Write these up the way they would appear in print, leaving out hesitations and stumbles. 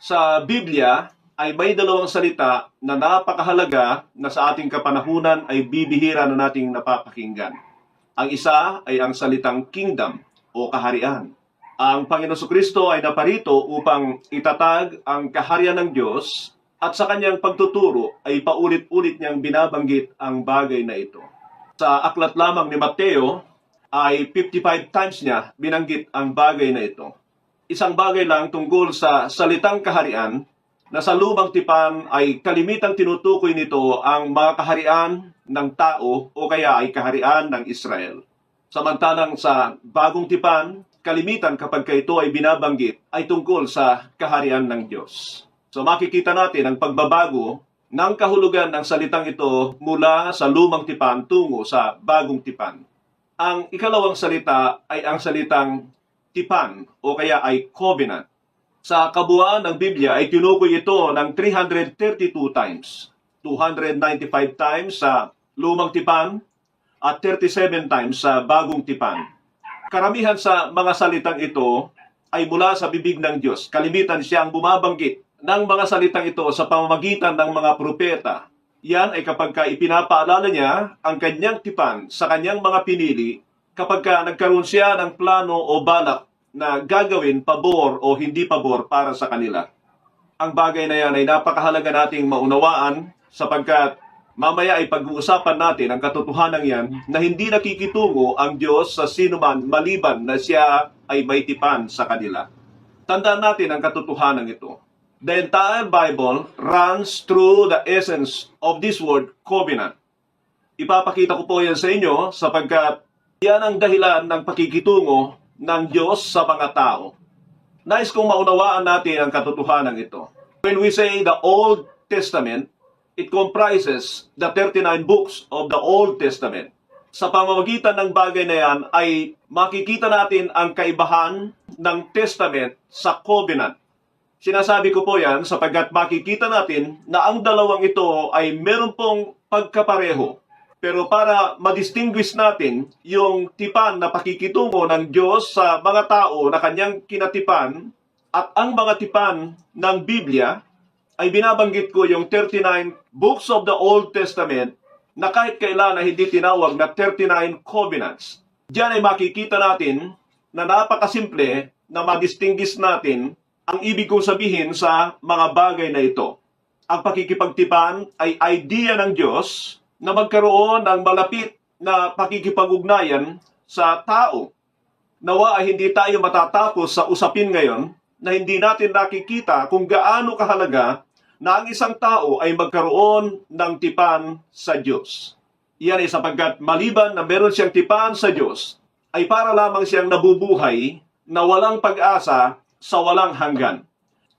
Sa Biblia ay may dalawang salita na napakahalaga na sa ating kapanahunan ay bibihira na nating napapakinggan. Ang isa ay ang salitang kingdom o kaharian. Ang Panginoon Kristo ay naparito upang itatag ang kaharian ng Diyos at sa kanyang pagtuturo ay paulit-ulit niyang binabanggit ang bagay na ito. Sa aklat lamang ni Mateo ay 55 times niya binanggit ang bagay na ito. Isang bagay lang tungkol sa salitang kaharian na sa lumang tipan ay kalimitang tinutukoy nito ang mga kaharian ng tao o kaya ay kaharian ng Israel. Samantalang sa bagong tipan, kalimitan kapag ito ay binabanggit ay tungkol sa kaharian ng Diyos. So makikita natin ang pagbabago ng kahulugan ng salitang ito mula sa lumang tipan tungo sa bagong tipan. Ang ikalawang salita ay ang salitang tipan o kaya ay covenant. Sa kabuuan ng Biblia ay tinukoy ito ng 332 times. 295 times sa lumang tipan at 37 times sa bagong tipan. Karamihan sa mga salitang ito ay mula sa bibig ng Diyos. Kalimitan siyang bumabanggit ng mga salitang ito sa pamamagitan ng mga propeta. Yan ay kapag ipinapaalala niya ang kanyang tipan sa kanyang mga pinili kapag nagkaroon siya ng plano o balak na gagawin pabor o hindi pabor para sa kanila. Ang bagay na yan ay napakahalaga nating maunawaan sapagkat mamaya ay pag-uusapan natin ang katotohanan yan na hindi nakikitungo ang Diyos sa sinuman maliban na siya ay may tipan sa kanila. Tandaan natin ang katotohanan ito. The entire Bible runs through the essence of this word, covenant. Ipapakita ko po yan sa inyo sapagkat yan ang dahilan ng pakikitungo ng Diyos sa mga tao. Nais kong maunawaan natin ang katotohanan ito. When we say the Old Testament, it comprises the 39 books of the Old Testament. Sa pamamagitan ng bagay na yan ay makikita natin ang kaibahan ng Testament sa Covenant. Sinasabi ko po yan sapagkat makikita natin na ang dalawang ito ay meron pong pagkapareho. Pero para ma-distinguish natin yung tipan na pakikitungo ng Diyos sa mga tao na kanyang kinatipan at ang mga tipan ng Biblia, ay binabanggit ko yung 39 books of the Old Testament na kahit kailan ay hindi tinawag na 39 covenants. Diyan ay makikita natin na napakasimple na ma-distinguish natin ang ibig kong sabihin sa mga bagay na ito. Ang pakikipagtipan ay idea ng Diyos na magkaroon ng malapit na pakikipag-ugnayan sa tao. Nawa ay hindi tayo matatapos sa usapin ngayon na hindi natin nakikita kung gaano kahalaga na ang isang tao ay magkaroon ng tipan sa Diyos. Iyan ay sapagkat maliban na meron siyang tipan sa Diyos, ay para lamang siyang nabubuhay na walang pag-asa sa walang hanggan.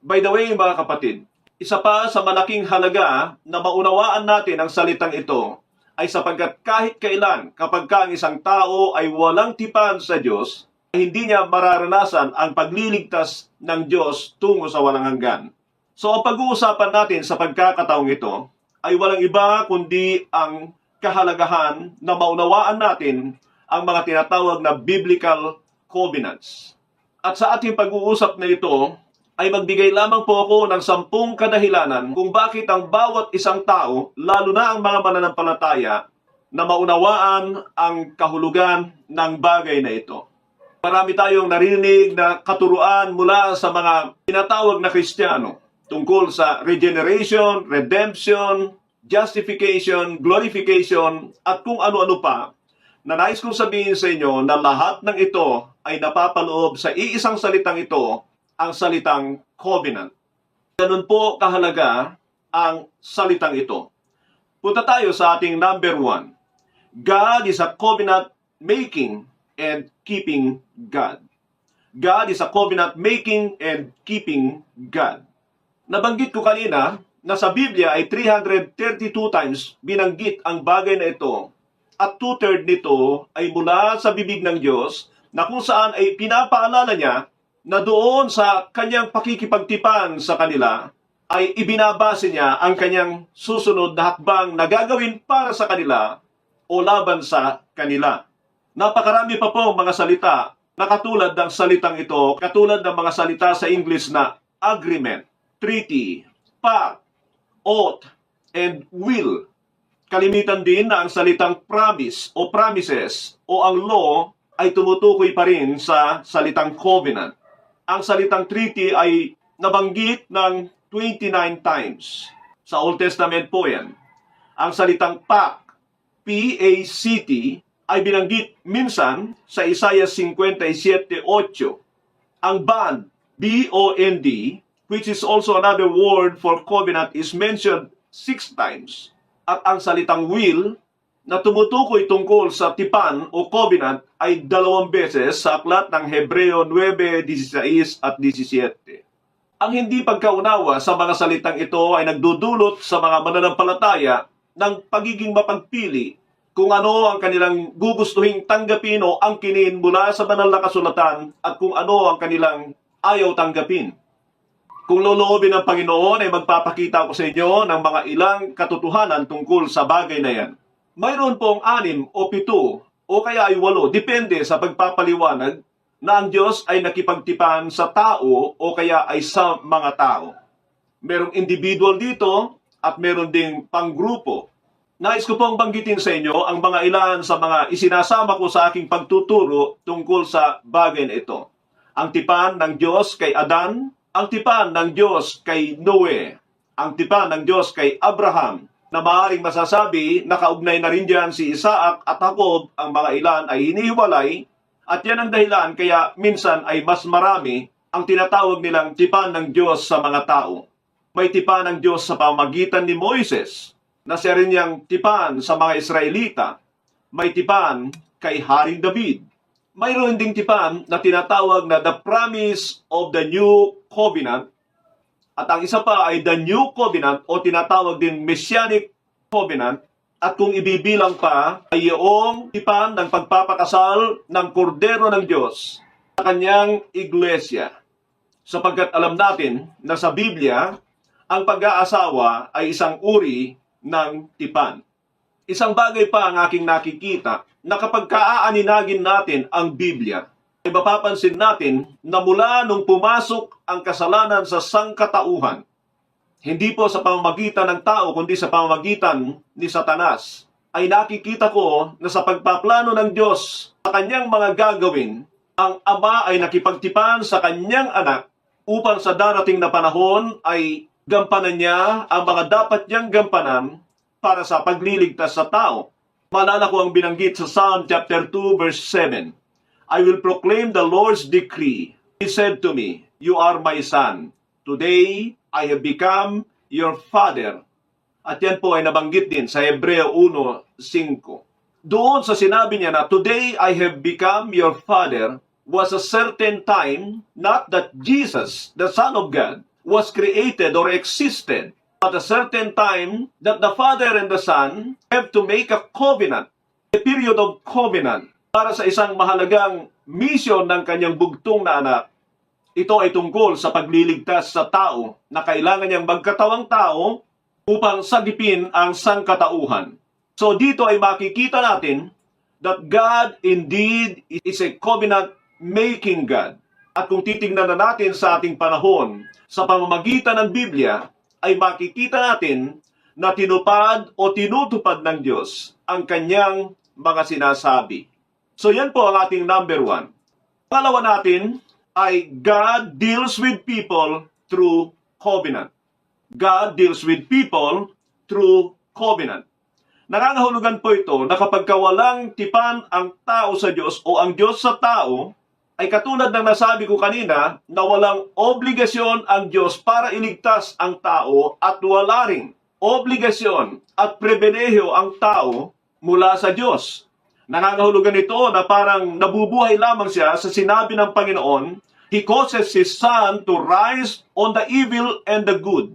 By the way, mga kapatid, isa pa sa malaking halaga na maunawaan natin ang salitang ito ay sapagkat kahit kailan kapag ang isang tao ay walang tipan sa Diyos, ay hindi niya mararanasan ang pagliligtas ng Diyos tungo sa walang hanggan. So ang pag-uusapan natin sa pagkakataong ito ay walang iba kundi ang kahalagahan na maunawaan natin ang mga tinatawag na biblical covenants. At sa ating pag-uusap na ito, ay magbigay lamang po ako ng 10 kadahilanan kung bakit ang bawat isang tao, lalo na ang mga mananampalataya, na maunawaan ang kahulugan ng bagay na ito. Marami tayong narinig na katuruan mula sa mga tinatawag na Kristiyano tungkol sa regeneration, redemption, justification, glorification, at kung ano-ano pa, na nais kong sabihin sa inyo na lahat ng ito ay napapaloob sa iisang salitang ito, ang salitang covenant. Ganun po kahalaga ang salitang ito. Punta tayo sa ating number 1. God is a covenant-making and keeping God. God is a covenant-making and keeping God. Nabanggit ko kanina na sa Biblia ay 332 times binanggit ang bagay na ito at 2/3 nito ay mula sa bibig ng Diyos na kung saan ay pinapaalala niya na doon sa kanyang pakikipagtipan sa kanila, ay ibinabase niya ang kanyang susunod na hakbang na gagawin para sa kanila o o laban sa kanila. Napakarami pa po mga salita na katulad ng salitang ito, katulad ng mga salita sa English na agreement, treaty, pact, oath, and will. Kalimitan din na ang salitang promise o promises o ang law ay tumutukoy pa rin sa salitang covenant. Ang salitang treaty ay nabanggit ng 29 times. Sa Old Testament po yan. Ang salitang pact, P-A-C-T, ay binanggit minsan sa Isaiah 57:8. Ang bond, B-O-N-D, which is also another word for covenant, is mentioned 6 times. At ang salitang will, na tumutukoy tungkol sa tipan o covenant, ay 2 beses sa aklat ng Hebreo 9:16 at 17. Ang hindi pagkaunawa sa mga salitang ito ay nagdudulot sa mga mananampalataya ng pagiging mapagpili kung ano ang kanilang gugustuhing tanggapin o angkinin mula sa banal na kasulatan at kung ano ang kanilang ayaw tanggapin. Kung loloobin ng Panginoon ay magpapakita ko sa inyo ng mga ilang katotohanan tungkol sa bagay na yan. Mayroon pong 6 o 7 o kaya ay 8, depende sa pagpapaliwanag na ang Diyos ay nakipagtipan sa tao o kaya ay sa mga tao. Merong individual dito at meron ding panggrupo. Nais ko pong banggitin sa inyo ang mga ilan sa mga isinasama ko sa aking pagtuturo tungkol sa bagay na ito. Ang tipan ng Diyos kay Adan, ang tipan ng Diyos kay Noe, ang tipan ng Diyos kay Abraham, na maaaring masasabi na kaugnay na rin dyan si Isaac at Jacob, ang mga ilan ay hinihiwalay, at yan ang dahilan kaya minsan ay mas marami ang tinatawag nilang tipan ng Diyos sa mga tao. May tipan ng Diyos sa pamamagitan ni Moises, na siya rin niyang tipan sa mga Israelita. May tipan kay Haring David. Mayroon ding tipan na tinatawag na the promise of the new covenant. At ang isa pa ay the new covenant o tinatawag din messianic covenant. At kung ibibilang pa ay iyong tipan ng pagpapakasal ng kordero ng Diyos sa kanyang iglesia. Sapagkat alam natin na sa Biblia, ang pag-aasawa ay isang uri ng tipan. Isang bagay pa ang aking nakikita na kapag kaaaninagin natin ang Biblia, ay mapapansin natin na mula nung pumasok ang kasalanan sa sangkatauhan, hindi po sa pamamagitan ng tao kundi sa pamamagitan ni Satanas, ay nakikita ko na sa pagpaplano ng Diyos sa kanyang mga gagawin, ang Ama ay nakipagtipan sa kanyang anak upang sa darating na panahon ay gampanan niya ang mga dapat niyang gampanan para sa pagliligtas sa tao. Maalala ko ang binanggit sa Psalm chapter 2 verse 7. I will proclaim the Lord's decree. He said to me, "You are my son. Today I have become your father." At yan po ay nabanggit din sa Hebreo 1:5. Doon sa sinabi niya na, "Today I have become your father," was a certain time, not that Jesus, the Son of God, was created or existed, but a certain time that the Father and the Son have to make a covenant, a period of covenant, para sa isang mahalagang mission ng kanyang bugtong na anak. Ito ay tungkol sa pagliligtas sa tao na kailangan niyang magkatawang tao upang sagipin ang sangkatauhan. So dito ay makikita natin that God indeed is a covenant-making God. At kung titingnan na natin sa ating panahon, sa pamamagitan ng Biblia, ay makikita natin na tinupad o tinutupad ng Diyos ang kanyang mga sinasabi. So yan po ang ating number 1. Pangalawa natin ay God deals with people through covenant. God deals with people through covenant. Nangangahulugan po ito na kapag walang tipan ang tao sa Diyos o ang Diyos sa tao, ay katulad ng nasabi ko kanina na walang obligasyon ang Diyos para iligtas ang tao at wala ring obligasyon at pribilehiyo ang tao mula sa Diyos. Nangangahulugan ito na parang nabubuhay lamang siya sa sinabi ng Panginoon, He causes His sun to rise on the evil and the good,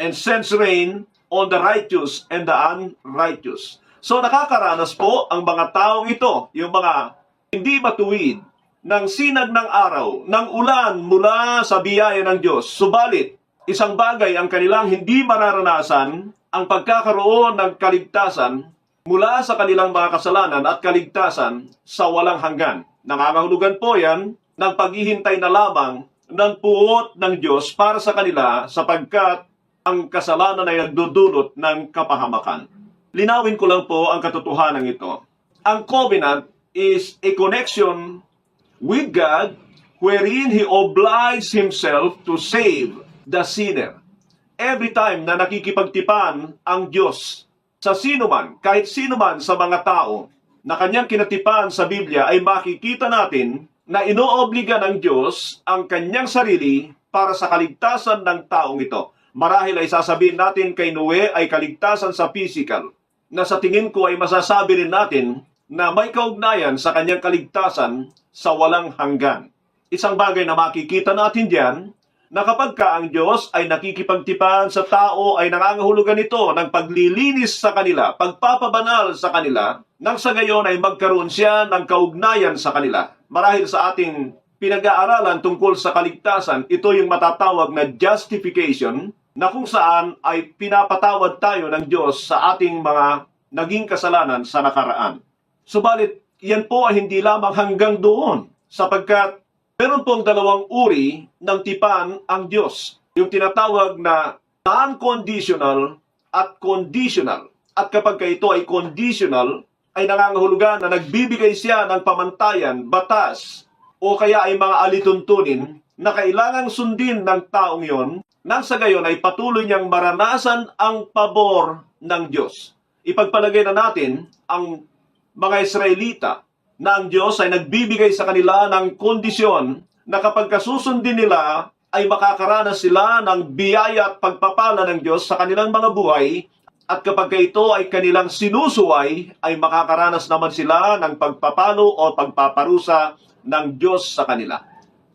and sends rain on the righteous and the unrighteous. So nakakaranas po ang mga taong ito, yung mga hindi matuwid, ng sinag ng araw, ng ulan mula sa biyaya ng Diyos. Subalit, isang bagay ang kanilang hindi mararanasan, ang pagkakaroon ng kaligtasan mula sa kanilang mga kasalanan at kaligtasan sa walang hanggan. Nangangahulugan po yan ng paghihintay na lamang ng puot ng Diyos para sa kanila sapagkat ang kasalanan ay nagdudulot ng kapahamakan. Linawin ko lang po ang katotohanan ito. Ang covenant is a connection with God wherein He obliged Himself to save the sinner. Every time na nakikipagtipan ang Diyos sa sino man, kahit sino man sa mga tao na kanyang kinatipan sa Biblia, ay makikita natin na inoobliga ng Diyos ang kanyang sarili para sa kaligtasan ng taong ito. Marahil ay sasabihin natin kay Noe ay kaligtasan sa physical, na sa tingin ko ay masasabi rin natin na may kaugnayan sa kanyang kaligtasan sa walang hanggan. Isang bagay na makikita natin diyan, na kapag ka ang Diyos ay nakikipagtipan sa tao, ay nangangahulugan ito ng paglilinis sa kanila, pagpapabanal sa kanila, nang sa gayon ay magkaroon siya ng kaugnayan sa kanila. Marahil sa ating pinag-aaralan tungkol sa kaligtasan, ito yung matatawag na justification, na kung saan ay pinapatawad tayo ng Diyos sa ating mga naging kasalanan sa nakaraan. Subalit, yan po ay hindi lamang hanggang doon, sapagkat meron pong dalawang uri ng tipan ang Diyos. Yung tinatawag na non-conditional at conditional. At kapag ito ay conditional, ay nangangahulugan na nagbibigay siya ng pamantayan, batas, o kaya ay mga alituntunin na kailangang sundin ng taong yon, nang sa gayon ay patuloy niyang maranasan ang pabor ng Diyos. Ipagpalagay na natin ang mga Israelita na ang Diyos ay nagbibigay sa kanila ng kondisyon na kapag kasusundin nila ay makakaranas sila ng biyaya at pagpapala ng Diyos sa kanilang mga buhay, at kapag ito ay kanilang sinusuway ay makakaranas naman sila ng pagpapalo o pagpaparusa ng Diyos sa kanila.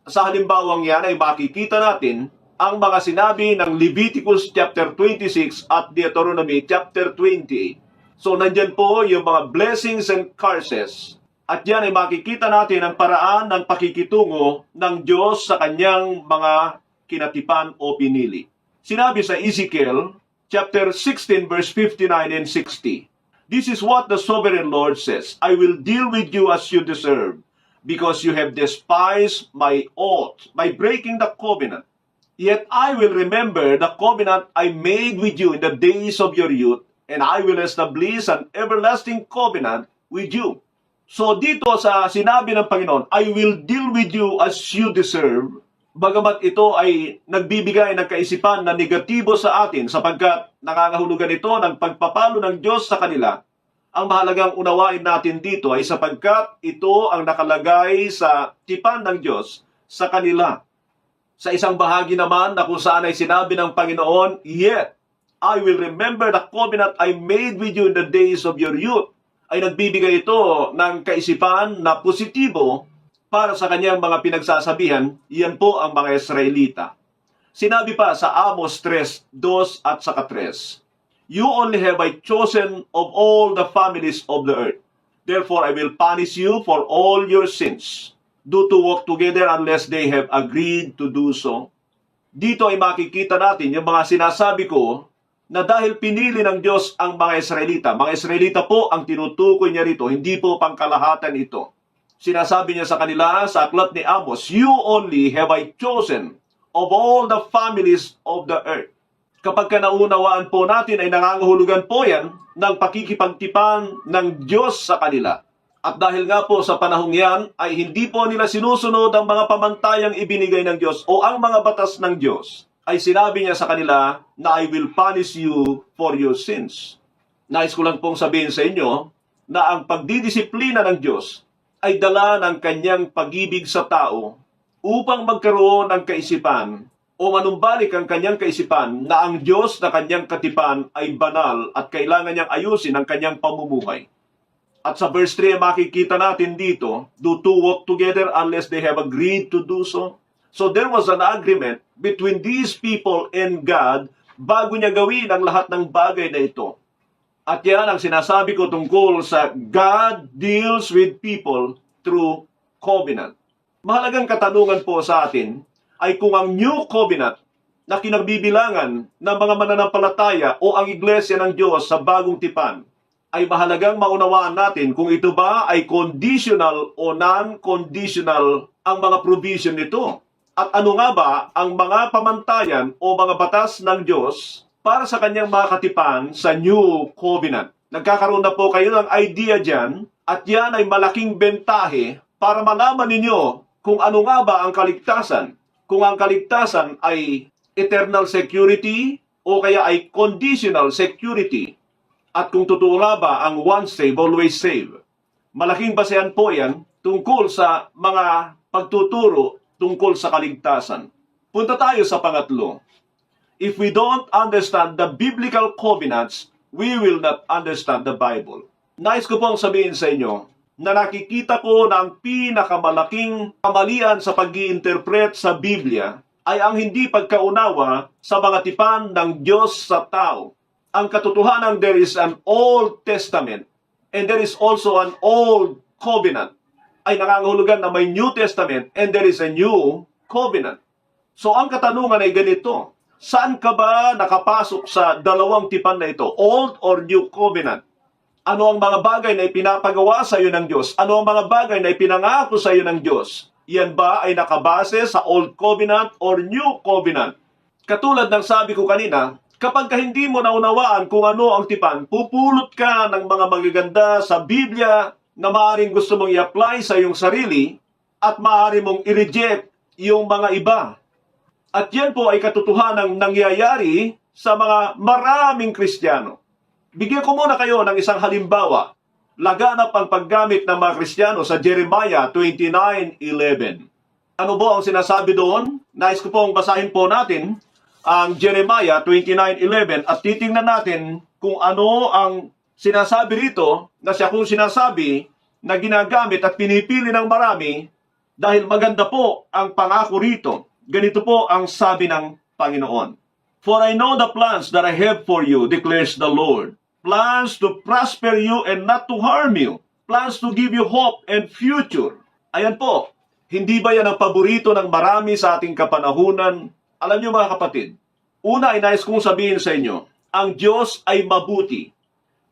Sa halimbawang yan ay makikita natin ang mga sinabi ng Leviticus chapter 26 at Deuteronomy chapter 28. So nandyan po yung mga blessings and curses. At yan ay makikita natin ang paraan ng pakikitungo ng Diyos sa kanyang mga kinatipan o pinili. Sinabi sa Ezekiel chapter 16 verse 59 and 60. This is what the sovereign Lord says, I will deal with you as you deserve, because you have despised my oath by breaking the covenant. Yet I will remember the covenant I made with you in the days of your youth, and I will establish an everlasting covenant with you. So dito sa sinabi ng Panginoon, I will deal with you as you deserve, bagamat ito ay nagbibigay ng kaisipan na negatibo sa atin sapagkat nangangahulugan ito ng pagpapalo ng Diyos sa kanila. Ang mahalagang unawain natin dito ay sapagkat ito ang nakalagay sa tipan ng Diyos sa kanila. Sa isang bahagi naman na kung saan ay sinabi ng Panginoon, Yet I will remember the covenant I made with you in the days of your youth, ay nagbibigay ito ng kaisipan na positibo para sa kanyang mga pinagsasabihan. Yan po ang mga Israelita. Sinabi pa sa Amos 3:2 at saka 3, You only have I chosen of all the families of the earth. Therefore I will punish you for all your sins. Do to walk together unless they have agreed to do so. Dito ay makikita natin yung mga sinasabi ko na dahil pinili ng Diyos ang mga Israelita po ang tinutukoy niya rito, hindi po pangkalahatan ito. Sinasabi niya sa kanila sa aklat ni Amos, You only have I chosen of all the families of the earth. Kapag naunawaan po natin ay nangangahulugan po yan ng pakikipagtipan ng Diyos sa kanila. At dahil nga po sa panahong yan ay hindi po nila sinusunod ang mga pamantayang ibinigay ng Diyos o ang mga batas ng Diyos, ay sinabi niya sa kanila na I will punish you for your sins. Nais ko lang pong sabihin sa inyo na ang pagdidisiplina ng Diyos ay dala ng kanyang pag-ibig sa tao upang magkaroon ng kaisipan o manumbalik ang kanyang kaisipan na ang Diyos na kanyang katipan ay banal at kailangan niyang ayusin ang kanyang pamumuhay. At sa verse 3, makikita natin dito, Do two walk together unless they have agreed to do so? So there was an agreement between these people and God bago niya gawin ang lahat ng bagay na ito. At yan ang sinasabi ko tungkol sa God deals with people through covenant. Mahalagang katanungan po sa atin ay kung ang new covenant na kinagbibilangan ng mga mananampalataya o ang iglesia ng Diyos sa bagong tipan ay mahalagang maunawaan natin kung ito ba ay conditional o non-conditional ang mga provision nito. At ano nga ba ang mga pamantayan o mga batas ng Diyos para sa kanyang mga katipan sa New Covenant. Nagkakaroon na po kayo ng idea dyan at yan ay malaking bentahe para malaman ninyo kung ano nga ba ang kaligtasan. Kung ang kaligtasan ay eternal security o kaya ay conditional security. At kung totoo nga ba ang once save, always save. Malaking basehan po yan tungkol sa mga pagtuturo tungkol sa kaligtasan. Punta tayo sa pangatlo. If we don't understand the biblical covenants, we will not understand the Bible. Nais ko pong sabihin sa inyo na nakikita ko na ang pinakamalaking kamalian sa pag-iinterpret sa Biblia ay ang hindi pagkaunawa sa mga tipan ng Diyos sa tao. Ang katotohanan, there is an Old Testament and there is also an Old Covenant. Ay nangangahulugan na may New Testament and there is a New Covenant. So ang katanungan ay ganito, saan ka ba nakapasok sa dalawang tipan na ito, Old or New Covenant? Ano ang mga bagay na ipinapagawa sa iyo ng Diyos? Ano ang mga bagay na ipinangako sa iyo ng Diyos? Yan ba ay nakabase sa Old Covenant or New Covenant? Katulad ng sabi ko kanina, kapag hindi mo naunawaan kung ano ang tipan, pupulot ka ng mga magaganda sa Biblia na maaaring gusto mong i-apply sa iyong sarili at maaari mong i-reject yung mga iba. At yan po ay katotohanang nangyayari sa mga maraming Kristiyano. Bigyan ko muna kayo ng isang halimbawa. Laganap ang paggamit ng mga Kristiyano sa Jeremiah 29:11. Ano po ang sinasabi doon? Nais ko pong basahin po natin ang Jeremiah 29:11 at titingnan natin kung ano ang sinasabi rito na siya kung sinasabi na ginagamit at pinipili ng marami dahil maganda po ang pangako rito. Ganito po ang sabi ng Panginoon. For I know the plans that I have for you, declares the Lord. Plans to prosper you and not to harm you. Plans to give you hope and future. Ayan po, hindi ba yan ang paborito ng marami sa ating kapanahunan? Alam niyo mga kapatid, una ay nais kong sabihin sa inyo, ang Diyos ay mabuti.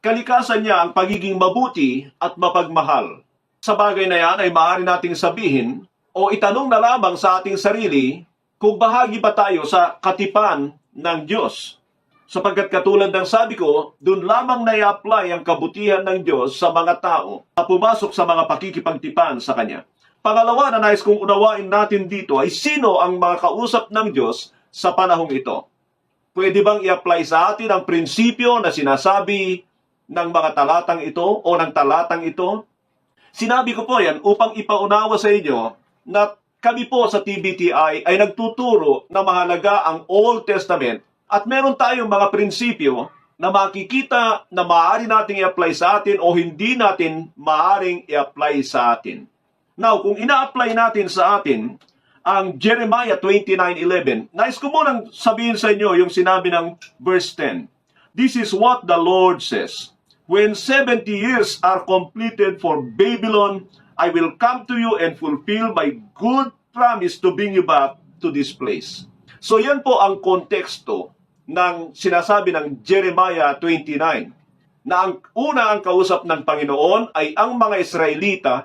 Kalikasan niya ang pagiging mabuti at mapagmahal. Sa bagay na yan ay maaari nating sabihin o itanong na lamang sa ating sarili kung bahagi ba tayo sa katipan ng Diyos. Sapagkat katulad ng sabi ko, dun lamang na i-apply ang kabutihan ng Diyos sa mga tao na pumasok sa mga pakikipagtipan sa Kanya. Pangalawa na nais kong unawain natin dito ay sino ang mga kausap ng Diyos sa panahong ito. Pwede bang i-apply sa atin ang prinsipyo na sinasabi ng mga talatang ito o ng talatang ito? Sinabi ko po yan upang ipaunawa sa inyo na kami po sa TBTI ay nagtuturo na mahalaga ang Old Testament at meron tayong mga prinsipyo na makikita na maaari nating i-apply sa atin o hindi natin maaaring i-apply sa atin. Now, kung ina-apply natin sa atin ang Jeremiah 29:11, nais ko munang sabihin sa inyo yung sinabi ng verse 10. This is what the Lord says. When 70 years are completed for Babylon, I will come to you and fulfill my good promise to bring you back to this place. So yan po ang konteksto ng sinasabi ng Jeremiah 29, na ang una ang kausap ng Panginoon ay ang mga Israelita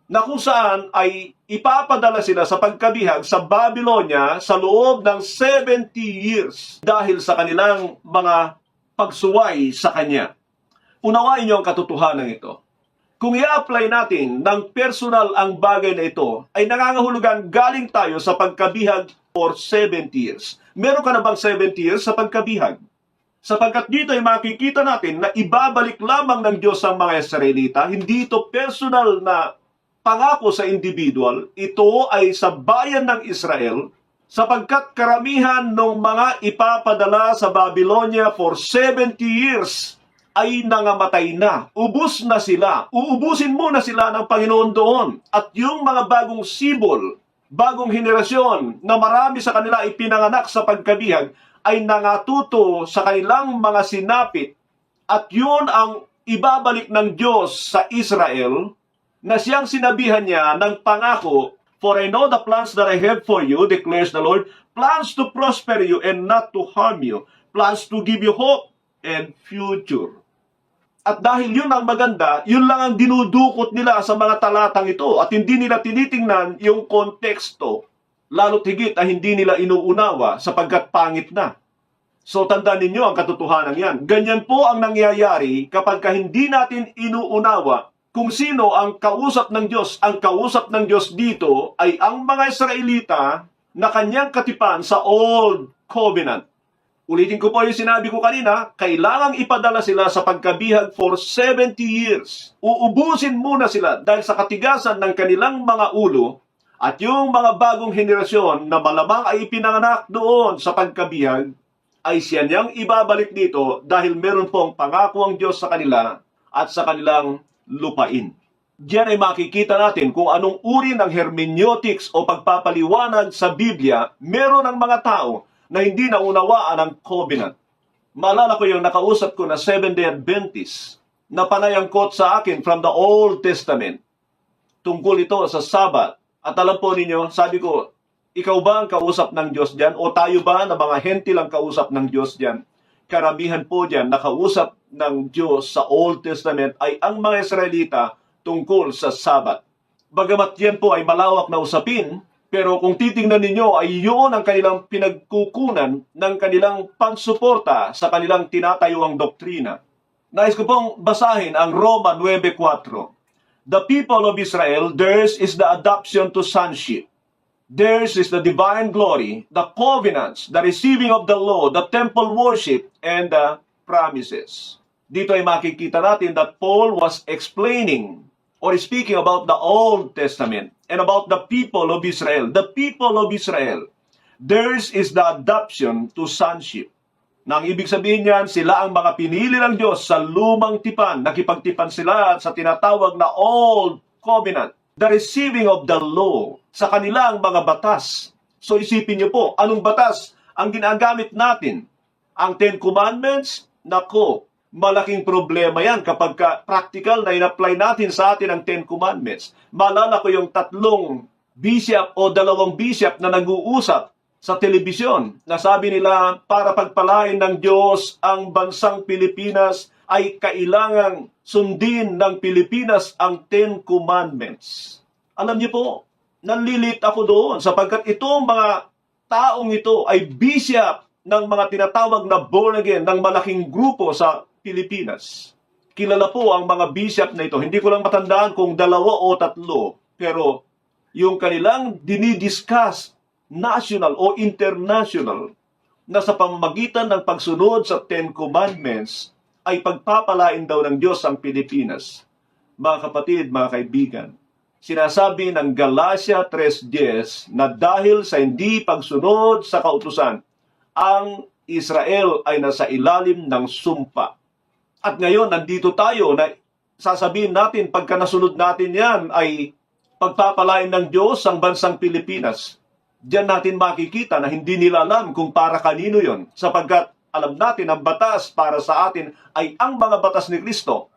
na kung saan ay ipapadala sila sa pagkabihag sa Babylonia sa loob ng 70 years dahil sa kanilang mga pagsuway sa Kanya. Unawain niyo ang katotohanan ito. Kung i-apply natin ng personal ang bagay na ito, ay nangangahulugan galing tayo sa pagkabihag for 70 years. Meron ka na bang 70 years sa pagkabihag? Sapagkat dito ay makikita natin na ibabalik lamang ng Diyos ang mga Israelita, hindi ito personal na pangako sa individual, ito ay sa bayan ng Israel, sapagkat karamihan ng mga ipapadala sa Babylonia for 70 years ay nangamatay na. Ubus na sila. Uubusin muna sila ng Panginoon doon. At yung mga bagong sibol, bagong henerasyon na marami sa kanila ipinanganak sa pagkabihag ay nangatuto sa kanilang mga sinapit. At yun ang ibabalik ng Diyos sa Israel na siyang sinabihan niya ng pangako, for I know the plans that I have for you, declares the Lord, plans to prosper you and not to harm you, plans to give you hope and future. At dahil yun ang maganda, yun lang ang dinudukot nila sa mga talatang ito at hindi nila tinitingnan yung konteksto, lalo't higit ay hindi nila inuunawa sapagkat pangit na. So tandaan ninyo ang katotohanan yan. Ganyan po ang nangyayari kapag hindi natin inuunawa kung sino ang kausap ng Diyos. Ang kausap ng Diyos dito ay ang mga Israelita na kanyang katipan sa Old Covenant. Ulitin ko po yung sinabi ko kanina, kailangang ipadala sila sa pagkabihag for 70 years. Uubusin muna sila dahil sa katigasan ng kanilang mga ulo at yung mga bagong henerasyon na malamang ay ipinanganak doon sa pagkabihag, ay siya niyang ibabalik dito dahil meron pong pangako ang Diyos sa kanila at sa kanilang lupain. Diyan ay makikita natin kung anong uri ng hermeneutics o pagpapaliwanag sa Biblia meron ng mga tao na hindi naunawaan ang covenant. Maalala ko yung nakausap ko na Seventh-day Adventist na panayang quote sa akin from the Old Testament. Tungkol ito sa Sabat. At alam po ninyo, sabi ko, ikaw ba ang kausap ng Diyos dyan? O tayo ba na mga hentil ang kausap ng Diyos dyan? Karamihan po dyan, nakausap ng Diyos sa Old Testament ay ang mga Israelita tungkol sa Sabat. Bagamat yan po ay malawak na usapin, pero kung titingnan ninyo ay yun ang kanilang pinagkukunan ng kanilang pansuporta sa kanilang tinatayuang doktrina. Nais ko pong basahin ang Roma 9:4. The people of Israel, theirs is the adoption to sonship. Theirs is the divine glory, the covenants, the receiving of the law, the temple worship, and the promises. Dito ay makikita natin that Paul was explaining or speaking about the Old Testament and about the people of Israel. The people of Israel, theirs is the adoption to sonship. Nang ibig sabihin niyan, sila ang mga pinili ng Diyos sa lumang tipan. Nakipagtipan sila sa tinatawag na Old Covenant. The receiving of the law sa kanilang mga batas. So isipin niyo po, anong batas ang ginagamit natin? Ang Ten Commandments? Nako, malaking problema yan kapag practical na in-apply natin sa atin ang Ten Commandments. Maalala ko yung 3 bishop o 2 bishop na nag-uusap sa telebisyon. Nasabi nila, para pagpalain ng Diyos ang bansang Pilipinas ay kailangang sundin ng Pilipinas ang Ten Commandments. Alam niyo po, nanlilit ako doon sapagkat itong mga taong ito ay bishop ng mga tinatawag na born again ng malaking grupo sa Pilipinas. Kilala po ang mga bishop na ito. Hindi ko lang matandaan kung 2 o 3, pero yung kanilang dinidiscuss national o international na sa pamamagitan ng pagsunod sa Ten Commandments ay pagpapalain daw ng Diyos ang Pilipinas. Mga kapatid, mga kaibigan, sinasabi ng Galatia 3:10 na dahil sa hindi pagsunod sa kautusan, ang Israel ay nasa ilalim ng sumpa. At ngayon, nandito tayo na sasabihin natin, pagka nasunod natin yan, ay pagpapalain ng Diyos ang bansang Pilipinas. Diyan natin makikita na hindi nila alam kung para kanino yon, sapagkat alam natin ang batas para sa atin ay ang mga batas ni Kristo.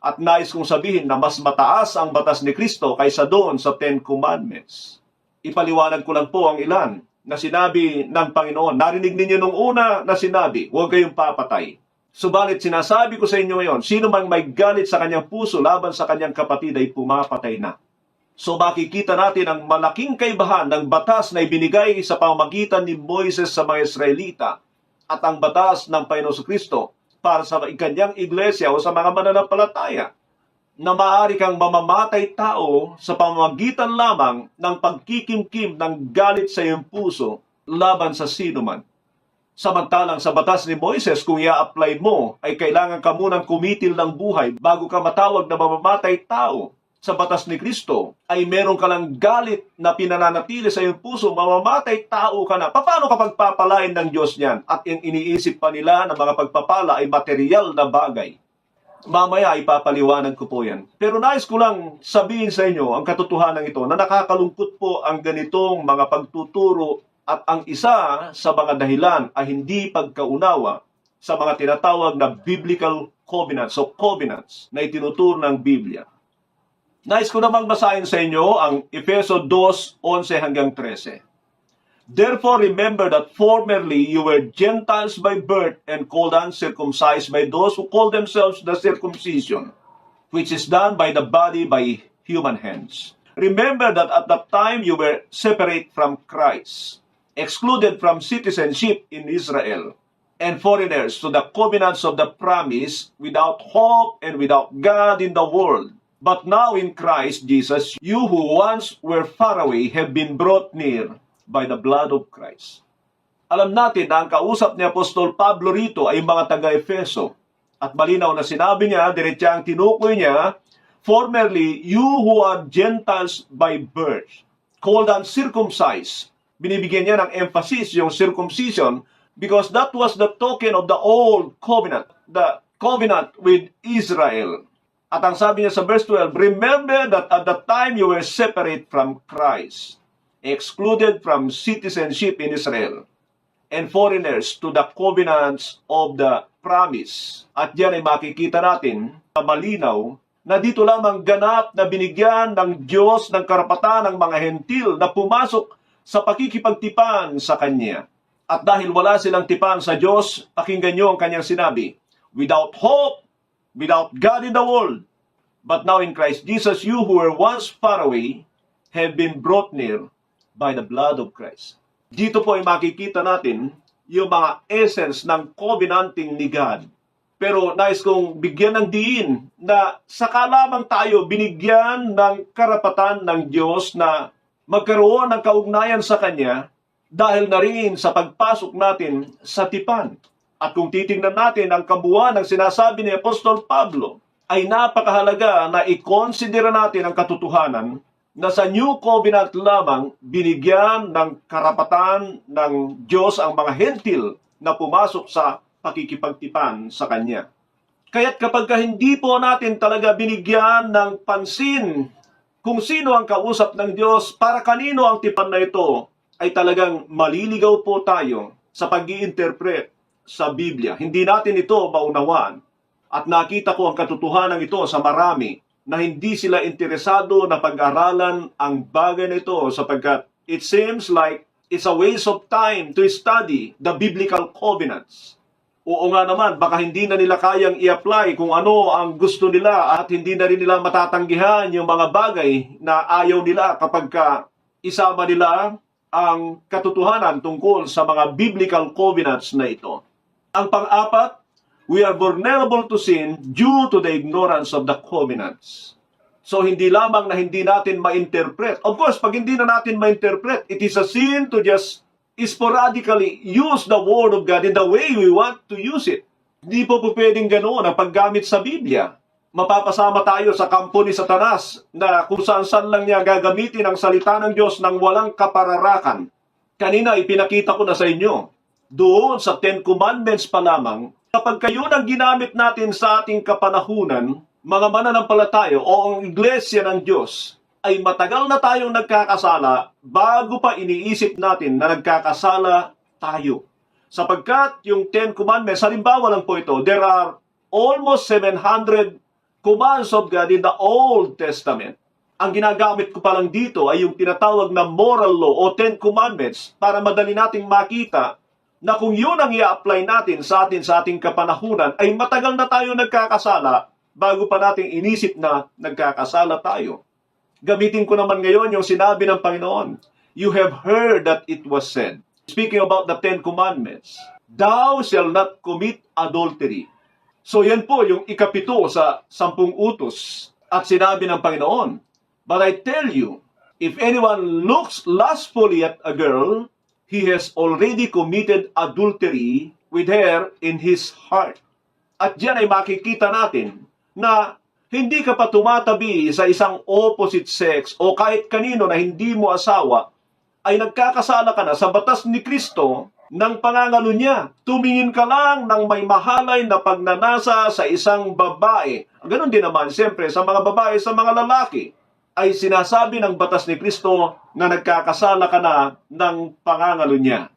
At nais kong sabihin na mas mataas ang batas ni Kristo kaysa doon sa Ten Commandments. Ipaliwanag ko lang po ang ilan na sinabi ng Panginoon. Narinig ninyo nung una na sinabi, huwag kayong papatay. Subalit sinasabi ko sa inyo ngayon, sino man may galit sa kanyang puso laban sa kanyang kapatid ay pumapatay na. So makikita natin ang malaking kaibahan ng batas na ibinigay sa pamamagitan ni Moises sa mga Israelita at ang batas ng Panginoon Kristo para sa kanyang iglesia o sa mga mananampalataya na maaari kang mamamatay tao sa pamamagitan lamang ng pagkikimkim ng galit sa iyong puso laban sa sino man. Samantalang sa batas ni Moises, kung i-apply mo, ay kailangan ka munang kumitil ng buhay bago ka matawag na mamamatay tao. Sa batas ni Kristo, ay meron ka lang galit na pinananatili sa iyong puso, mamamatay tao ka na. Paano kapag papalain ng Diyos niyan? At yung iniisip pa nila na mga pagpapala ay material na bagay. Mamaya ipapaliwanag ko po yan. Pero nais ko lang sabihin sa inyo ang katotohanan ito na nakakalungkot po ang ganitong mga pagtuturo at ang isa sa mga dahilan ay hindi pagkaunawa sa mga tinatawag na biblical covenants o covenants na itinuturo ng Biblia. Nais ko namang basahin sa inyo ang Efeso 2:11 hanggang 13. Therefore remember that formerly you were Gentiles by birth and called uncircumcised by those who call themselves the circumcision, which is done by the body by human hands. Remember that at that time you were separate from Christ, excluded from citizenship in Israel, and foreigners to the covenants of the promise, without hope and without God in the world. But now in Christ Jesus, you who once were far away have been brought near by the blood of Christ. Alam natin na ang kausap ni Apostol Pablo rito ay mga taga-Efeso. At malinaw na sinabi niya, diretsang tinukoy niya, formerly, you who are Gentiles by birth, called uncircumcised. Binibigyan niya ng emphasis yung circumcision because that was the token of the old covenant, the covenant with Israel. At ang sabi niya sa verse 12, remember that at the time you were separate from Christ, excluded from citizenship in Israel, and foreigners to the covenants of the promise. At diyan ay makikita natin na malinaw na dito lamang ganap na binigyan ng Diyos ng karapatan ng mga hentil na pumasok sa pakikipagtipan sa Kanya. At dahil wala silang tipan sa Diyos, pakinggan niyo ang Kanyang sinabi, without hope, without God in the world, but now in Christ Jesus, you who were once far away have been brought near by the blood of Christ. Dito po ay makikita natin yung mga essence ng covenanting ni God. Pero nais kong bigyan ng diin na saka lamang tayo binigyan ng karapatan ng Diyos na magkaroon ng kaugnayan sa Kanya dahil na rin sa pagpasok natin sa tipan. At kung titingnan natin ang kabuuan ng sinasabi ni Apostol Pablo, ay napakahalaga na i-consider natin ang katotohanan na sa New Covenant lamang binigyan ng karapatan ng Diyos ang mga hentil na pumasok sa pakikipagtipan sa Kanya. Kaya't kapag hindi po natin talaga binigyan ng pansin kung sino ang kausap ng Diyos, para kanino ang tipan na ito, ay talagang maliligaw po tayo sa pag-i-interpret sa Biblia. Hindi natin ito maunawaan. At nakita ko ang katotohanan ito sa marami na hindi sila interesado na pag-aralan ang bagay na ito sapagkat it seems like it's a waste of time to study the biblical covenants. Oo nga naman, baka hindi na nila kayang i-apply kung ano ang gusto nila at hindi na rin nila matatanggihan yung mga bagay na ayaw nila kapag isama nila ang katotohanan tungkol sa mga biblical covenants na ito. Ang pang-apat, we are vulnerable to sin due to the ignorance of the covenants. So, hindi lamang na hindi natin ma-interpret. Of course, pag hindi na natin ma-interpret, it is a sin to just sporadically use the Word of God in the way we want to use it. Hindi po pwedeng ganoon ang paggamit sa Biblia. Mapapasama tayo sa kampo ni Satanas na kung saan-saan lang niya gagamitin ang salita ng Diyos ng walang kapararakan. Kanina, ipinakita ko na sa inyo, doon sa Ten Commandments pa lamang, kapag kayo nang ginamit natin sa ating kapanahunan, mga mananampalataya o ang iglesia ng Diyos, ay matagal na tayong nagkakasala bago pa iniisip natin na nagkakasala tayo. Sapagkat yung Ten Commandments, halimbawa lang po ito, there are almost 700 commands of God in the Old Testament. Ang ginagamit ko pa lang dito ay yung tinatawag na moral law o Ten Commandments para madali nating makita na kung yun ang i-apply natin sa ating kapanahunan, ay matagal na tayo nagkakasala bago pa nating inisip na nagkakasala tayo. Gamitin ko naman ngayon yung sinabi ng Panginoon. You have heard that it was said. Speaking about the Ten Commandments, thou shalt not commit adultery. So yan po yung ikapito sa 10 utos. At sinabi ng Panginoon, but I tell you, if anyone looks lustfully at a girl, he has already committed adultery with her in his heart. At diyan ay makikita natin na hindi ka pa tumatabi sa isang opposite sex o kahit kanino na hindi mo asawa, ay nagkakasala ka na sa batas ni Kristo ng pangangalo niya. Tumingin ka lang ng may mahalay na pagnanasa sa isang babae. Ganon din naman, siyempre, sa mga babae, sa mga lalaki, ay sinasabi ng batas ni Kristo na nagkakasala ka na ng pangangalo niya.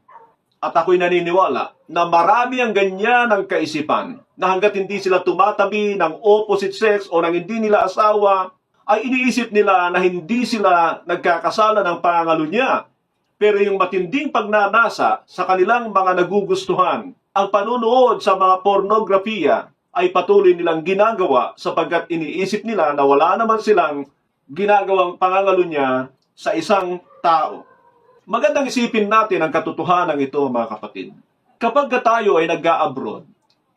At ako'y naniniwala na marami ang ganyan ang kaisipan na hanggat hindi sila tumatabi ng opposite sex o ng hindi nila asawa, ay iniisip nila na hindi sila nagkakasala ng pangangalo niya. Pero yung matinding pagnanasa sa kanilang mga nagugustuhan, ang panunood sa mga pornografiya ay patuloy nilang ginagawa sapagkat iniisip nila na wala naman silang ginagawang pangangalunya sa isang tao. Magandang isipin natin ang katotohanan ito, mga kapatid. Kapag tayo ay nag-a-abroad,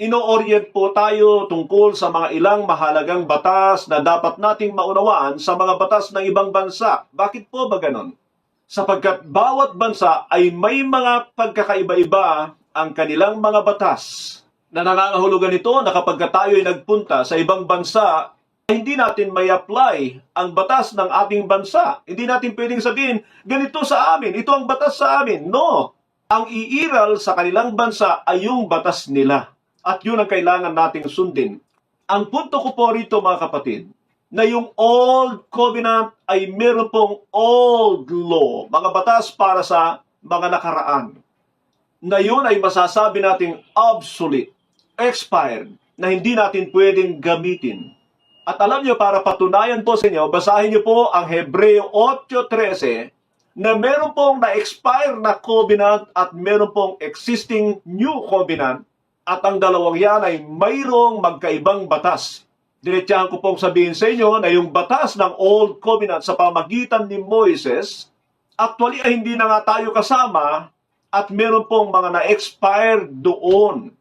ino-orient po tayo tungkol sa mga ilang mahalagang batas na dapat nating maunawaan sa mga batas ng ibang bansa. Bakit po ba ganon? Sapagkat bawat bansa ay may mga pagkakaiba-iba ang kanilang mga batas na nangangahulugan ito na kapag tayo ay nagpunta sa ibang bansa, hindi natin may apply ang batas ng ating bansa. Hindi natin pwedeng sabihin, ganito sa amin, ito ang batas sa amin. No! Ang iiral sa kanilang bansa ay yung batas nila. At yun ang kailangan nating sundin. Ang punto ko po rito, mga kapatid, na yung Old Covenant ay meron pong old law, mga batas para sa mga nakaraan. Na yun ay masasabi nating obsolete, expired, na hindi natin pwedeng gamitin. At alam nyo, para patunayan po sa inyo, basahin nyo po ang Hebreo 8:13 na meron pong na-expire na covenant at meron pong existing new covenant at ang dalawang yan ay mayroong magkaibang batas. Diretsahan ko pong sabihin sa inyo na yung batas ng Old Covenant sa pamagitan ni Moises, actually ay hindi na nga tayo kasama at meron pong mga na-expire doon.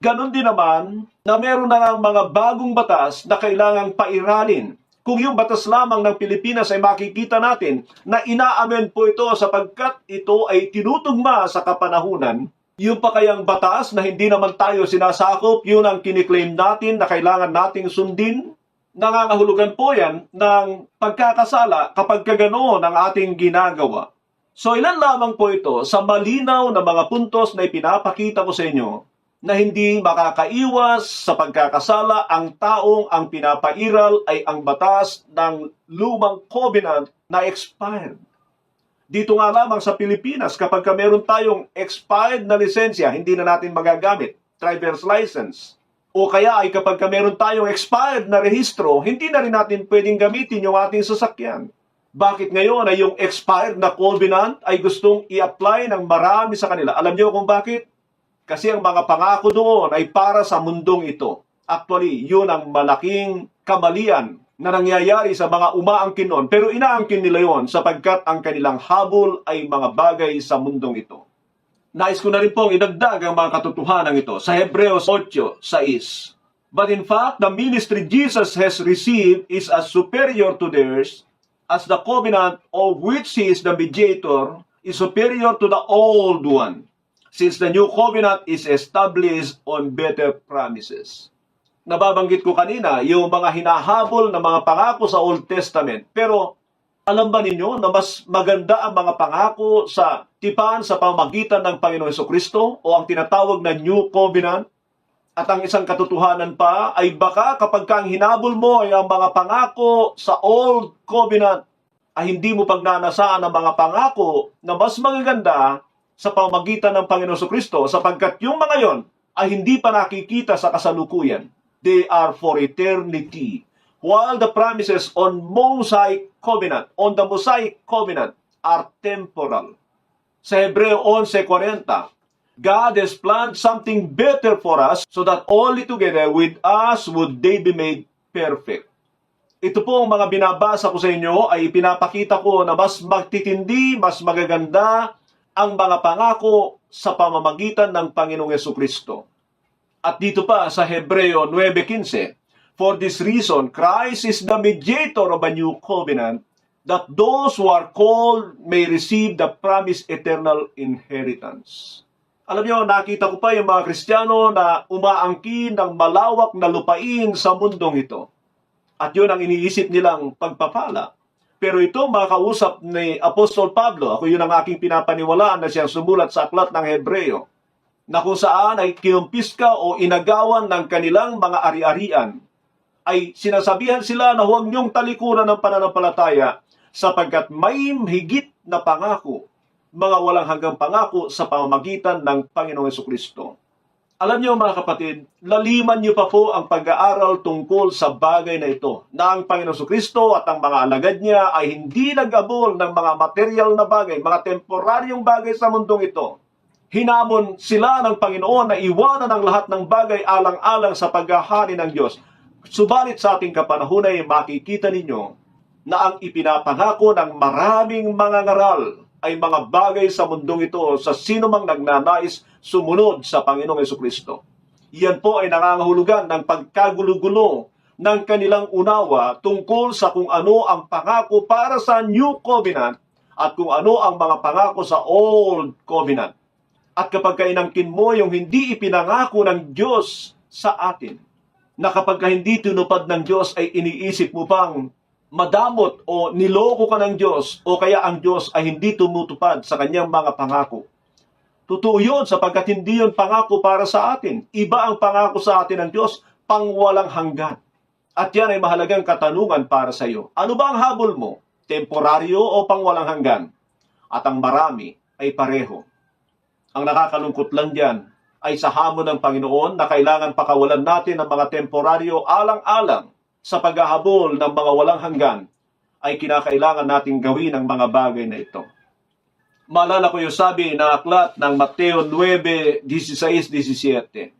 Ganon din naman na meron na ng mga bagong batas na kailangang pairalin. Kung yung batas lamang ng Pilipinas ay makikita natin na ina-amend po ito sapagkat ito ay tinutugma sa kapanahunan, yung pa kayang batas na hindi naman tayo sinasakop, yun ang kiniklaim natin na kailangan nating sundin. Nangangahulugan po yan ng pagkakasala kapag kaganoon ang ating ginagawa. So ilan lamang po ito sa malinaw na mga puntos na ipinapakita ko sa inyo na hindi makakaiwas sa pagkakasala ang taong ang pinapairal ay ang batas ng lumang covenant na expired. Dito nga lamang sa Pilipinas, kapag meron tayong expired na lisensya, hindi na natin magagamit, driver's license. O kaya ay kapag meron tayong expired na rehistro, hindi na rin natin pwedeng gamitin yung ating sasakyan. Bakit ngayon ay yung expired na covenant ay gustong i-apply ng marami sa kanila? Alam niyo kung bakit? Kasi ang mga pangako doon ay para sa mundong ito. Actually, yun ang malaking kamalian na nangyayari sa mga umaangkin noon, pero inaangkin nila yon sapagkat ang kanilang habol ay mga bagay sa mundong ito. Nais ko na rin pong idagdag ang mga katotohanan ito sa Hebreos 8:6. But in fact, the ministry Jesus has received is as superior to theirs, as the covenant of which he is the mediator is superior to the old one, since the new covenant is established on better promises. Nababanggit ko kanina, yung mga hinahabol na mga pangako sa Old Testament. Pero alam ba ninyo na mas maganda ang mga pangako sa tipan sa pamagitan ng Panginoon Jesucristo o ang tinatawag na New Covenant? At ang isang katotohanan pa ay baka kapag kang hinabol mo ay ang mga pangako sa Old Covenant ay hindi mo pagnanasaan ang mga pangako na mas magaganda sa pamagitan ng Panginoon Jesucristo sapagkat yung mga yon ay hindi pa nakikita sa kasalukuyan. They are for eternity. While the promises on Mosaic Covenant, on the Mosaic Covenant, are temporal. Sa Hebreo 11:40, God has planned something better for us so that only together with us would they be made perfect. Ito po ang mga binabasa ko sa inyo ay pinapakita ko na mas magtitindi, mas magaganda ang mga pangako sa pamamagitan ng Panginoong Jesucristo. At dito pa sa Hebreo 9:15, for this reason, Christ is the mediator of a new covenant, that those who are called may receive the promised eternal inheritance. Alam niyo, nakita ko pa yung mga Kristiyano na umaangkin ng malawak na lupain sa mundong ito. At yun ang iniisip nilang pagpapala. Pero ito, mga kausap ni Apostol Pablo, ako yun ang aking pinapaniwalaan na siyang sumulat sa aklat ng Hebreo, na kung saan ay kinumpiska o inagawan ng kanilang mga ari-arian, ay sinasabihan sila na huwag niyong talikuran ng pananampalataya sapagkat may higit na pangako, mga walang hanggang pangako sa pamamagitan ng Panginoong Jesucristo. Alam niyo mga kapatid, laliman niyo pa po ang pag-aaral tungkol sa bagay na ito, na ang Panginoon Kristo at ang mga alagad niya ay hindi nag-abol ng mga material na bagay, mga temporaryong bagay sa mundong ito. Hinamon sila ng Panginoon na iwanan ang lahat ng bagay alang-alang sa paghahari ng Diyos. Subalit sa ating kapanahon ay makikita ninyo na ang ipinapangako ng maraming mga ngaral ay mga bagay sa mundong ito sa sino mang nagnanais sumunod sa Panginoong Jesucristo. Iyan po ay nangangahulugan ng pagkagulo-gulo ng kanilang unawa tungkol sa kung ano ang pangako para sa New Covenant at kung ano ang mga pangako sa Old Covenant. At kapag inangkin mo yung hindi ipinangako ng Diyos sa atin, na kapag hindi tinupad ng Diyos ay iniisip mo pang madamot o niloko ka ng Diyos o kaya ang Diyos ay hindi tumutupad sa kanyang mga pangako. Totoo yun sapagkat hindi yun pangako para sa atin. Iba ang pangako sa atin ng Diyos, pangwalang hanggan. At yan ay mahalagang katanungan para sa iyo. Ano ba ang habol mo? Temporaryo o pangwalang hanggan? At ang marami ay pareho. Ang nakakalungkot lang diyan ay sa hamon ng Panginoon na kailangan pakawalan natin ng mga temporaryo alang-alang sa paghahabol ng mga walang hanggan, ay kinakailangan nating gawin ang mga bagay na ito. Maalala ko yung sabi na aklat ng Mateo 9:16-17.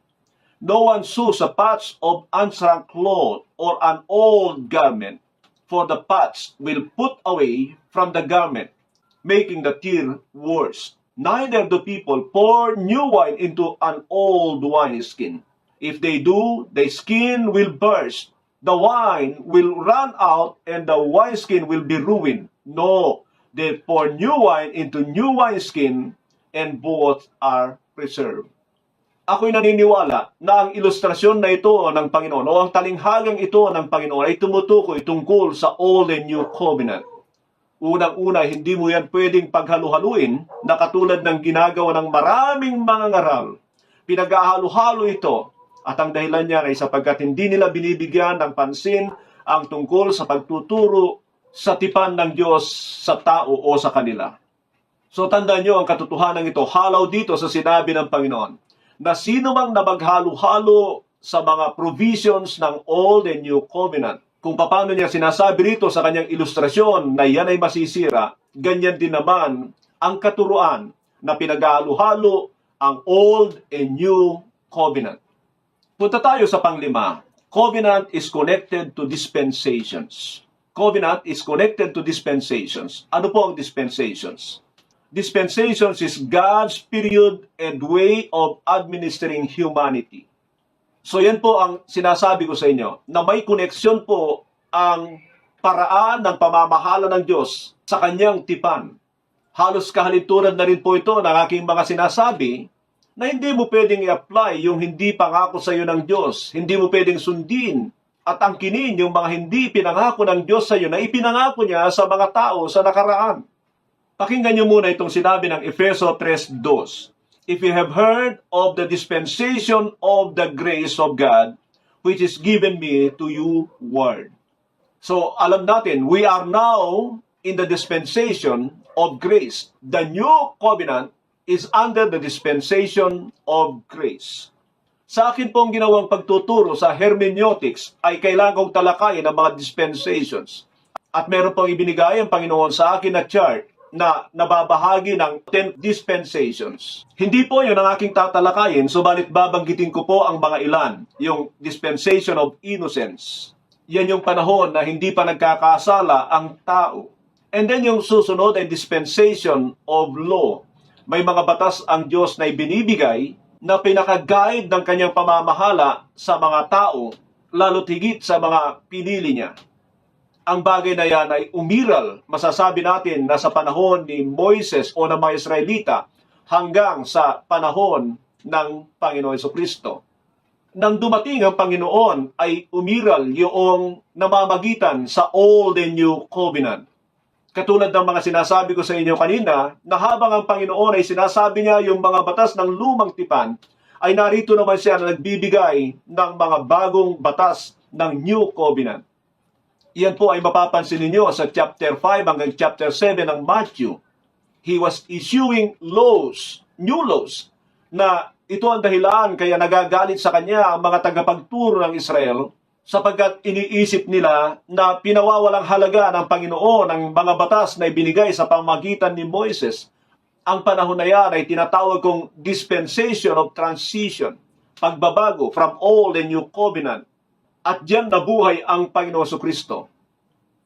No one sews a patch of unshrunk cloth or an old garment, for the patch will put away from the garment, making the tear worse. Neither do people pour new wine into an old wineskin. If they do, the skin will burst, the wine will run out, and the wineskin will be ruined. No, they pour new wine into new wineskin, and both are preserved. Ako'y naniniwala na ang ilustrasyon na ito ng Panginoon o ang talinghagang ito ng Panginoon ay tumutukoy tungkol sa Old and New Covenant. Unang-una, hindi mo yan pwedeng paghalu-haluin na katulad ng ginagawa ng maraming mga ngaral. Pinag-ahalo-halo ito. At ang dahilan niya ay sapagkat hindi nila binibigyan ng pansin ang tungkol sa pagtuturo sa tipan ng Diyos sa tao o sa kanila. So tandaan niyo ang katotohanan ito, halaw dito sa sinabi ng Panginoon, na sino mang nabaghalo-halo sa mga provisions ng Old and New Covenant, kung paano niya sinasabi rito sa kanyang ilustrasyon na yan ay masisira, ganyan din naman ang katuruan na pinag-halo-halo ang Old and New Covenant. Punta tayo sa panglima. Covenant is connected to dispensations. Covenant is connected to dispensations. Ano po ang dispensations? Dispensations is God's period and way of administering humanity. So yan po ang sinasabi ko sa inyo, na may koneksyon po ang paraan ng pamamahala ng Diyos sa kanyang tipan. Halos kahalintulad na rin po ito ng aking mga sinasabi, na hindi mo pwedeng i-apply yung hindi pangako sa iyo ng Diyos. Hindi mo pwedeng sundin at angkinin yung mga hindi pinangako ng Diyos sa iyo na ipinangako niya sa mga tao sa nakaraan. Pakinggan niyo muna itong sinabi ng Efeso 3:2. If you have heard of the dispensation of the grace of God, which is given me to you word. So, alam natin, we are now in the dispensation of grace. The new covenant is under the dispensation of grace. Sa akin pong ginawang pagtuturo sa hermeneutics ay kailangan kong talakayin ang mga dispensations. At meron pong ibinigay ang Panginoon sa akin na chart na nababahagi ng 10 dispensations. Hindi po yun ang aking tatalakayin, subalit babanggitin ko po ang mga ilan. Yung dispensation of innocence. Yan yung panahon na hindi pa nagkakasala ang tao. And then yung susunod ay dispensation of law. May mga batas ang Diyos na ibinibigay na pinaka-guide ng kanyang pamamahala sa mga tao, lalo't higit sa mga pinili niya. Ang bagay na yan ay umiral, masasabi natin na sa panahon ni Moises o ng mga Israelita hanggang sa panahon ng Panginoon Jesucristo. Nang dumating ang Panginoon ay umiral yung namamagitan sa Old and New Covenant. Katulad ng mga sinasabi ko sa inyo kanina, na habang ang Panginoon ay sinasabi niya yung mga batas ng lumang tipan, ay narito naman siya na nagbibigay ng mga bagong batas ng New Covenant. Iyan po ay mapapansin ninyo sa chapter 5 hanggang chapter 7 ng Matthew. He was issuing laws, new laws, na Ito ang dahilan kaya nagagalit sa kanya ang mga tagapagturo ng Israel sapagkat iniisip nila na pinawawalang halaga ng Panginoon ang mga batas na ibinigay sa pamamagitan ni Moises. Ang panahon na yan ay tinatawag kong dispensation of transition, pagbabago from old and new covenant. At diyan nabuhay ang Panginoon Kristo.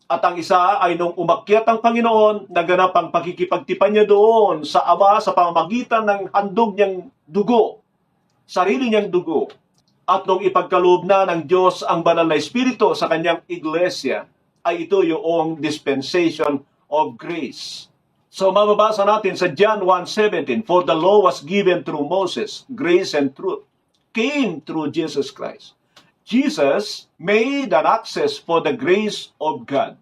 At ang isa ay nung umakyat ang Panginoon, naganap ang pakikipagtipan niya doon sa Ama sa pamamagitan ng handog niyang dugo, sarili niyang dugo. At nung ipagkaloob na ng Diyos ang banal na Espiritu sa kanyang iglesia, ay ito yung dispensation of grace. So mababasa natin sa John 1:17, "For the law was given through Moses, grace and truth came through Jesus Christ." Jesus made an access for the grace of God.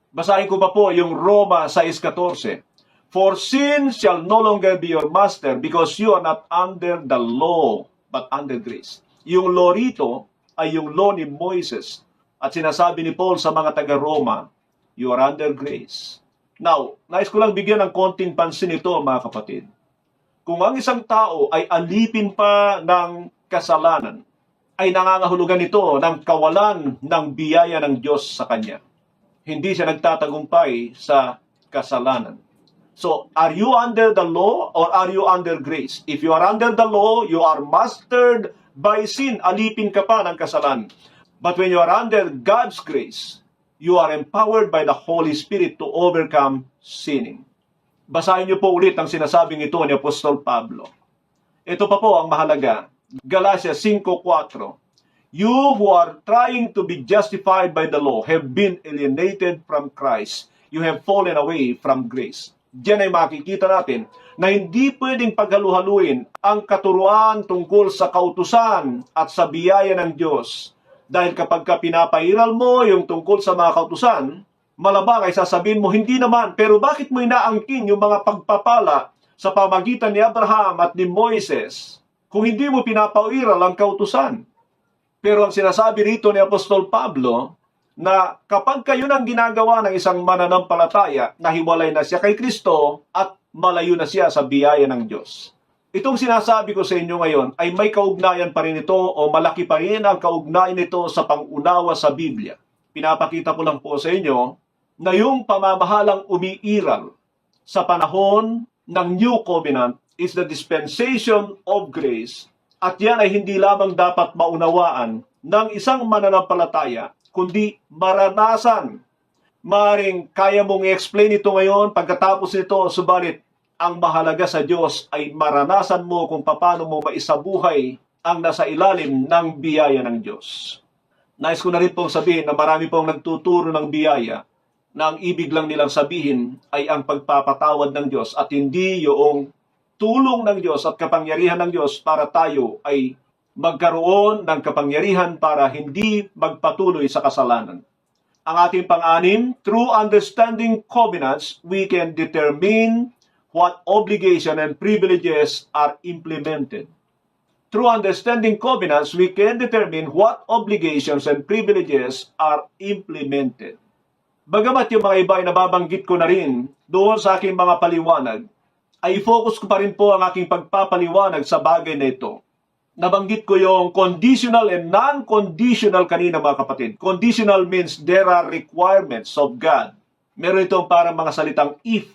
Basahin ko pa po yung Roma 6:14. "For sin shall no longer be your master because you are not under the law, but under grace." Yung law rito ay yung law ni Moises. At sinasabi ni Paul sa mga taga-Roma, you are under grace. Now, nais ko lang bigyan ng konting pansin ito, mga kapatid. Kung ang isang tao ay alipin pa ng kasalanan, ay nangangahulugan ito ng kawalan ng biyaya ng Diyos sa kanya. Hindi siya nagtatagumpay sa kasalanan. So, are you under the law or are you under grace? If you are under the law, you are mastered by sin. Alipin ka pa ng kasalanan. But when you are under God's grace, you are empowered by the Holy Spirit to overcome sinning. Basahin niyo po ulit ang sinasabing ito ni Apostol Pablo. Ito pa po ang mahalaga. Galatia 5:4. "You who are trying to be justified by the law have been alienated from Christ. You have fallen away from grace." Diyan ay makikita natin na hindi pwedeng paghalu-haluin ang katuruan tungkol sa kautusan at sa biyaya ng Diyos. Dahil kapag pinapairal mo yung tungkol sa mga kautusan, malamang ay sasabihin mo, hindi naman, pero bakit mo inaangkin yung mga pagpapala sa pamagitan ni Abraham at ni Moises kung hindi mo pinapairal ang kautusan? Pero ang sinasabi rito ni Apostol Pablo, na kapag kayo nang ginagawa ng isang mananampalataya, nahiwalay na siya kay Kristo at malayo na siya sa biyaya ng Diyos. Itong sinasabi ko sa inyo ngayon ay may kaugnayan pa rin ito o malaki pa rin ang kaugnayan nito sa pangunawa sa Biblia. Pinapakita ko lang po sa inyo na yung pamamahalang umiiral sa panahon ng New Covenant is the dispensation of grace, at yan ay hindi lamang dapat maunawaan ng isang mananampalataya, kundi maranasan. Maring kaya mong i-explain ito ngayon pagkatapos nito, subalit ang mahalaga sa Diyos ay maranasan mo kung paano mo maisabuhay ang nasa ilalim ng biyaya ng Diyos. Nais ko na rin pong sabihin na marami pong nagtuturo ng biyaya na ang ibig lang nilang sabihin ay ang pagpapatawad ng Diyos at hindi yung tulong ng Diyos at kapangyarihan ng Diyos para tayo ay magkaroon ng kapangyarihan para hindi magpatuloy sa kasalanan. Ang ating pang-anim, through understanding covenants, we can determine what obligation and privileges are implemented. Through understanding covenants, we can determine what obligations and privileges are implemented. Bagamat yung mga iba ay nababanggit ko na rin doon sa aking mga paliwanag, ay focus ko pa rin po ang aking pagpapaliwanag sa bagay na ito. Nabanggit ko yung conditional and non-conditional kanina, mga kapatid. Conditional means there are requirements of God. Meron itong parang mga salitang if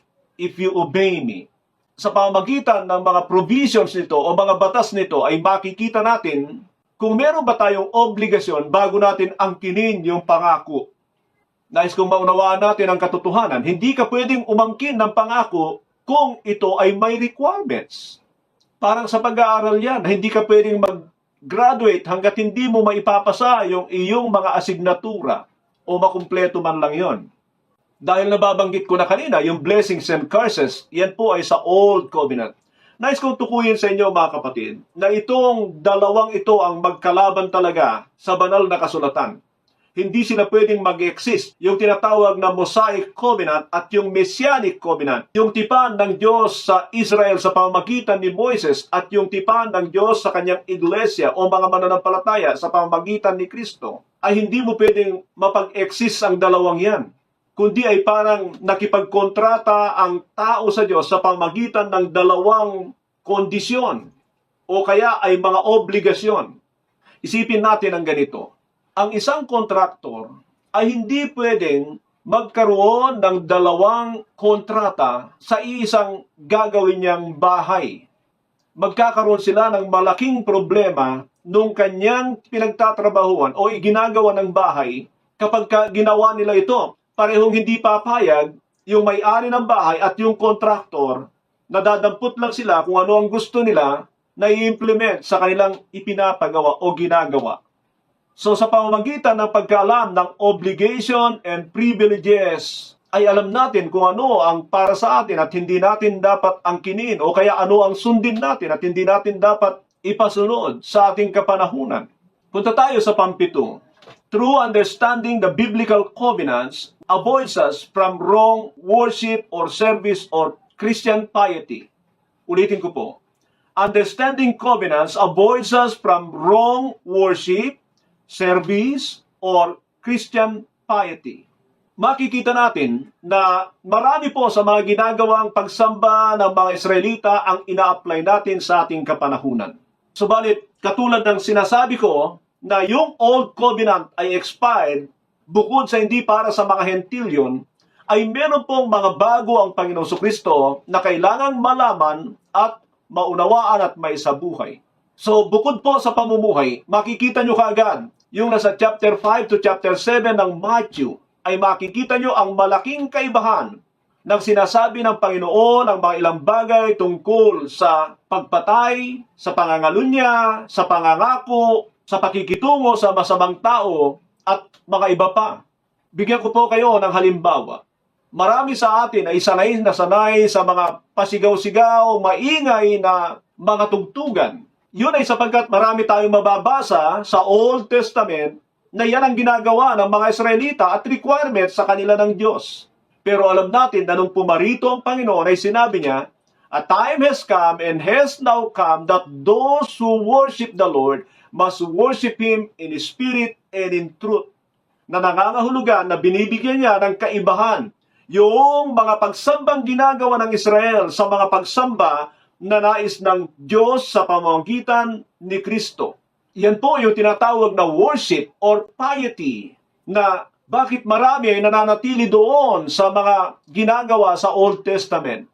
you obey me. Sa pamamagitan ng mga provisions nito o mga batas nito ay makikita natin kung meron ba tayong obligasyon bago natin angkinin yung pangako. Nais kong maunawaan natin ang katotohanan. Hindi ka pwedeng umangkin ng pangako kung ito ay may requirements. Parang sa pag-aaral yan, hindi ka pwedeng mag-graduate hanggat hindi mo maipapasa yung iyong mga asignatura o makumpleto man lang yon. Dahil nababanggit ko na kanina, yung blessings and curses, yan po ay sa Old Covenant. Nais kong tukuyin sa inyo, mga kapatid, na itong dalawang ito ang magkalaban talaga sa banal na kasulatan. Hindi sila pwedeng mag-exist. Yung tinatawag na Mosaic Covenant at yung Messianic Covenant. Yung tipan ng Diyos sa Israel sa pamamagitan ni Moises at yung tipan ng Diyos sa kanyang iglesia o mga mananampalataya sa pamamagitan ni Kristo ay hindi mo pwedeng mapag-exist ang dalawang yan. Kundi ay parang nakipagkontrata ang tao sa Diyos sa pamamagitan ng dalawang kondisyon. o kaya ay mga obligasyon. Isipin natin ang ganito. Ang isang kontraktor ay hindi pwedeng magkaroon ng dalawang kontrata sa isang gagawin niyang bahay. Magkakaroon sila ng malaking problema nung kanyang pinagtatrabahuan o ginagawa ng bahay kapag ginawa nila ito. Parehong hindi papayag yung may-ari ng bahay at yung kontraktor, nadadampot lang sila kung ano ang gusto nila na i-implement sa kanilang ipinapagawa o ginagawa. So sa pamamagitan ng pagkaalam ng obligation and privileges, ay alam natin kung ano ang para sa atin at hindi natin dapat angkinin o kaya ano ang sundin natin at hindi natin dapat ipasunod sa ating kapanahunan. Punta tayo sa pampito. True understanding the biblical covenants avoids us from wrong worship or service or Christian piety. Ulitin ko po. Understanding covenants avoids us from wrong worship, service, or Christian piety. Makikita natin na marami po sa mga ginagawang pagsamba ng mga Israelita ang ina-apply natin sa ating kapanahunan. Subalit, katulad ng sinasabi ko, na yung Old Covenant ay expired, bukod sa hindi para sa mga hentil yun, ay meron pong mga bago ang Panginoong Kristo na kailangang malaman at maunawaan at maisabuhay. So, bukod po sa pamumuhay, makikita nyo kaagad yung nasa chapter 5 to chapter 7 ng Matthew, ay makikita nyo ang malaking kaibahan ng sinasabi ng Panginoon ang mga ilang bagay tungkol sa pagpatay, sa pangangalunya, sa pangangako, sa pakikitungo sa masamang tao, at mga iba pa. Bigyan ko po kayo ng halimbawa. Marami sa atin ay sanay na sanay sa mga pasigaw-sigaw, maingay na mga tugtugan. Yun ay sapagkat marami tayong mababasa sa Old Testament na yan ang ginagawa ng mga Israelita at requirement sa kanila ng Diyos. Pero alam natin na nung pumarito ang Panginoon ay sinabi niya, "A time has come and has now come that those who worship the Lord must worship Him in spirit and in truth." Na nangangahulugan na binibigyan niya ng kaibahan yung mga pagsambang ginagawa ng Israel sa mga pagsamba na nais ng Diyos sa pamamagitan ni Kristo. Yan po yung tinatawag na worship or piety, na bakit marami ay nananatili doon sa mga ginagawa sa Old Testament.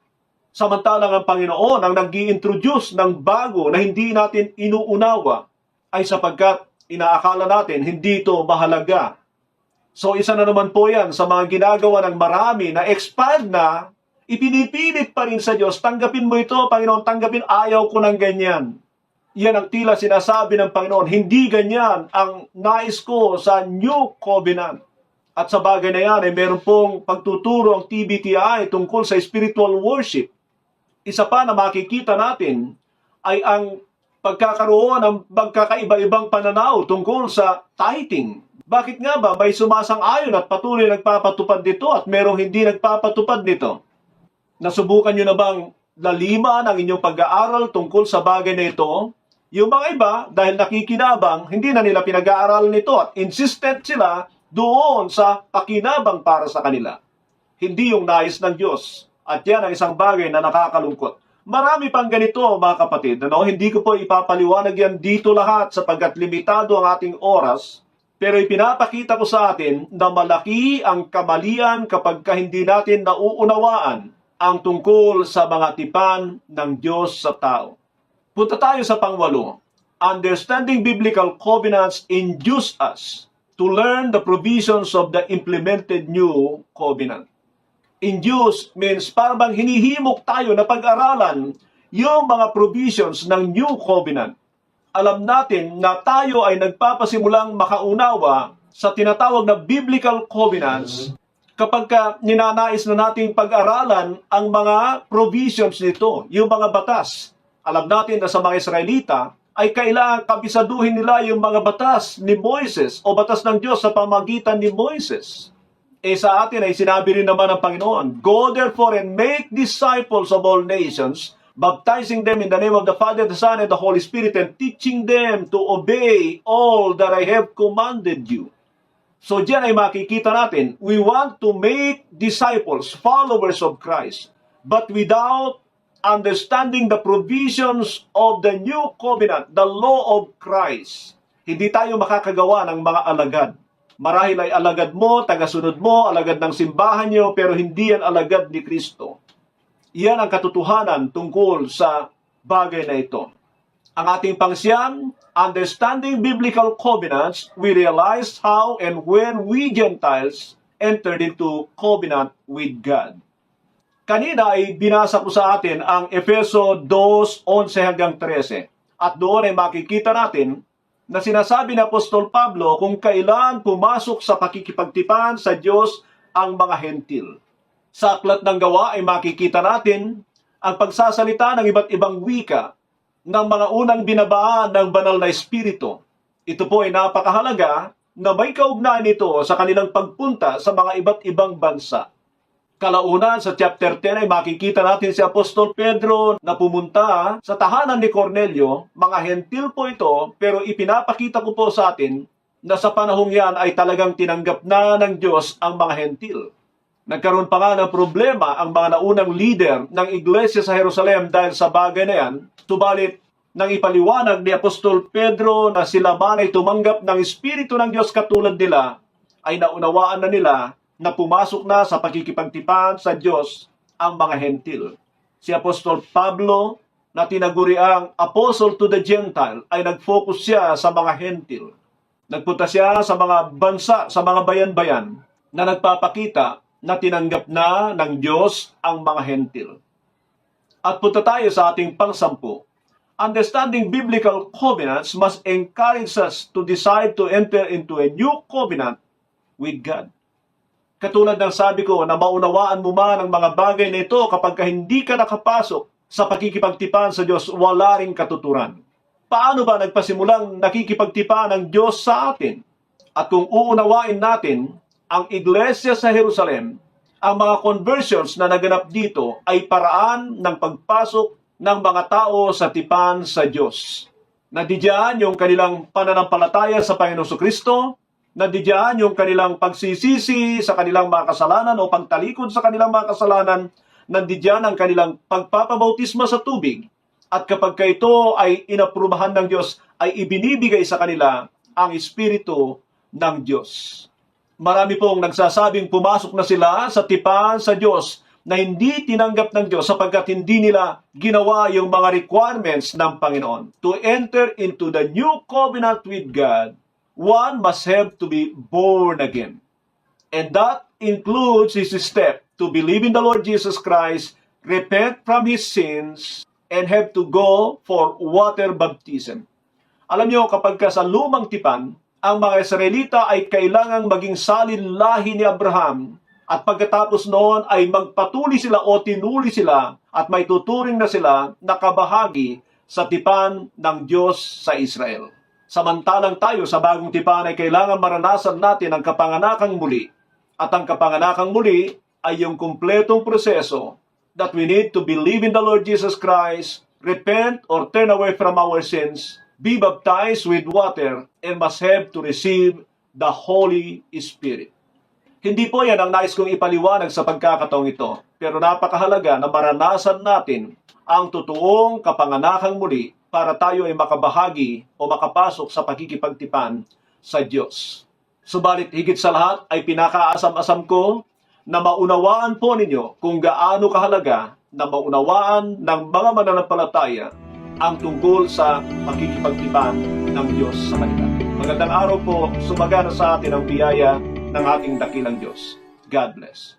Samantalang ang Panginoon ang nag-i-introduce ng bago na hindi natin inuunawa ay sapagkat inaakala natin hindi ito mahalaga. So isa na naman po yan sa mga ginagawa ng marami na expired na, ipinipilit pa rin sa Diyos, tanggapin mo ito, Panginoon, tanggapin, ayaw ko ng ganyan. Yan ang tila sinasabi ng Panginoon, hindi ganyan ang nais ko sa New Covenant. At sa bagay na yan ay meron pong pagtuturo ang TBTI tungkol sa spiritual worship. Isa pa na makikita natin ay ang pagkakaroon ng magkakaiba-ibang pananaw tungkol sa tithing. Bakit nga ba may sumasang-ayon at patuloy nagpapatupad nito at merong hindi nagpapatupad nito? Nasubukan nyo na bang laliman ang inyong pag-aaral tungkol sa bagay na ito? Yung mga iba, dahil nakikinabang, hindi na nila pinag-aaral nito at insistent sila doon sa pakinabang para sa kanila. Hindi yung nais ng Diyos. At yan ang isang bagay na nakakalungkot. Marami pang ganito, mga kapatid. Hindi ko po ipapaliwanag yan dito lahat sapagkat limitado ang ating oras. Pero ipinapakita ko sa atin na malaki ang kamalian kapag hindi natin nauunawaan ang tungkol sa mga tipan ng Diyos sa tao. Punta tayo sa pangwalo. Understanding biblical covenants induce us to learn the provisions of the implemented new covenant. Induce means parang hinihimok tayo na pag-aralan yung mga provisions ng new covenant. Alam natin na tayo ay nagpapasimulang makaunawa sa tinatawag na biblical covenants kapag ninanais na nating pag-aralan ang mga provisions nito, yung mga batas. Alam natin na sa mga Israelita ay kailangan kabisaduhin nila yung mga batas ni Moises o batas ng Diyos sa pamagitan ni Moises. Sa atin ay sinabi rin naman ng Panginoon, "Go therefore and make disciples of all nations, baptizing them in the name of the Father, the Son, and the Holy Spirit, and teaching them to obey all that I have commanded you." So diyan ay makikita natin, we want to make disciples, followers of Christ, but without understanding the provisions of the new covenant, the law of Christ. Hindi tayo makakagawa ng mga alagad. Marahil ay alagad mo, tagasunod mo, alagad ng simbahan nyo, pero hindi yan alagad ni Kristo. Iyan ang katotohanan tungkol sa bagay na ito. Ang ating pangsyam, understanding biblical covenants, we realize how and when we Gentiles entered into covenant with God. Kanina ay binasa ko sa atin ang Efeso 2:11 hanggang 13. At doon ay makikita natin na sinasabi ni Apostol Pablo kung kailan pumasok sa pakikipagtipan sa Diyos ang mga hentil. Sa Aklat ng Gawa ay makikita natin ang pagsasalita ng iba't ibang wika ng mga unang binabaan ng banal na Espiritu. Ito po ay napakahalaga na may kaugnayan nito sa kanilang pagpunta sa mga iba't ibang bansa. Kalaunan sa chapter 10 ay makikita natin si Apostol Pedro na pumunta sa tahanan ni Cornelio. Mga hentil po ito, pero ipinapakita ko po sa atin na sa panahong yan ay talagang tinanggap na ng Diyos ang mga hentil. Nagkaroon pa nga ng problema ang mga naunang leader ng iglesia sa Jerusalem dahil sa bagay na yan. Subalit, nang ipaliwanag ni Apostol Pedro na sila man ay tumanggap ng Espiritu ng Diyos katulad nila, ay naunawaan na nila na pumasok na sa pakikipagtipan sa Diyos ang mga hentil. Si Apostol Pablo, na tinaguriang Apostle to the Gentile, ay nag-focus siya sa mga hentil. Nagpunta siya sa mga bansa, sa mga bayan-bayan, na nagpapakita na tinanggap na ng Diyos ang mga hentil. At punta tayo sa ating pang-10. Understanding biblical covenants must encourage us to decide to enter into a new covenant with God. Katulad ng sabi ko na maunawaan mo man ang mga bagay na ito kapag hindi ka nakapasok sa pakikipagtipan sa Diyos, wala ring katuturan. Paano ba nagpasimulang nakikipagtipan ng Diyos sa atin? At kung uunawain natin ang iglesia sa Jerusalem, ang mga conversions na naganap dito ay paraan ng pagpasok ng mga tao sa tipan sa Diyos. Nandiyan yung kanilang pananampalataya sa Panginoong Kristo, nandiyan yung kanilang pagsisisi sa kanilang mga kasalanan o pagtalikod sa kanilang mga kasalanan, nandiyan ang kanilang pagpapabautismo sa tubig. At kapag ito ay inaprubahan ng Diyos, ay ibinibigay sa kanila ang Espiritu ng Diyos. Marami pong nagsasabing pumasok na sila sa tipan sa Diyos na hindi tinanggap ng Diyos sapagkat hindi nila ginawa yung mga requirements ng Panginoon. To enter into the new covenant with God, one must have to be born again. And that includes his step to believe in the Lord Jesus Christ, repent from his sins, and have to go for water baptism. Alam niyo, kapag sa lumang tipan, ang mga Israelita ay kailangang maging salin lahi ni Abraham, at pagkatapos noon ay magpatuli sila o tinuli sila at may tuturing na sila na kabahagi sa tipan ng Diyos sa Israel. Samantalang tayo sa bagong tipan ay kailangan maranasan natin ang kapanganakang muli. At ang kapanganakang muli ay yung kumpletong proseso that we need to believe in the Lord Jesus Christ, repent or turn away from our sins, be baptized with water, and must have to receive the Holy Spirit. Hindi po yan ang nais kong ipaliwanag sa pagkakataong ito, pero napakahalaga na maranasan natin ang totoong kapanganakang muli para tayo ay makabahagi o makapasok sa pakikipagtipan sa Diyos. Subalit higit sa lahat ay pinakaasam-asam ko na maunawaan po ninyo kung gaano kahalaga na maunawaan ng mga mananampalataya ang tungkol sa pakikipagtipan ng Diyos sa kanila. Magandang araw po, sumagana sa atin ang biyaya ng ating dakilang Diyos. God bless.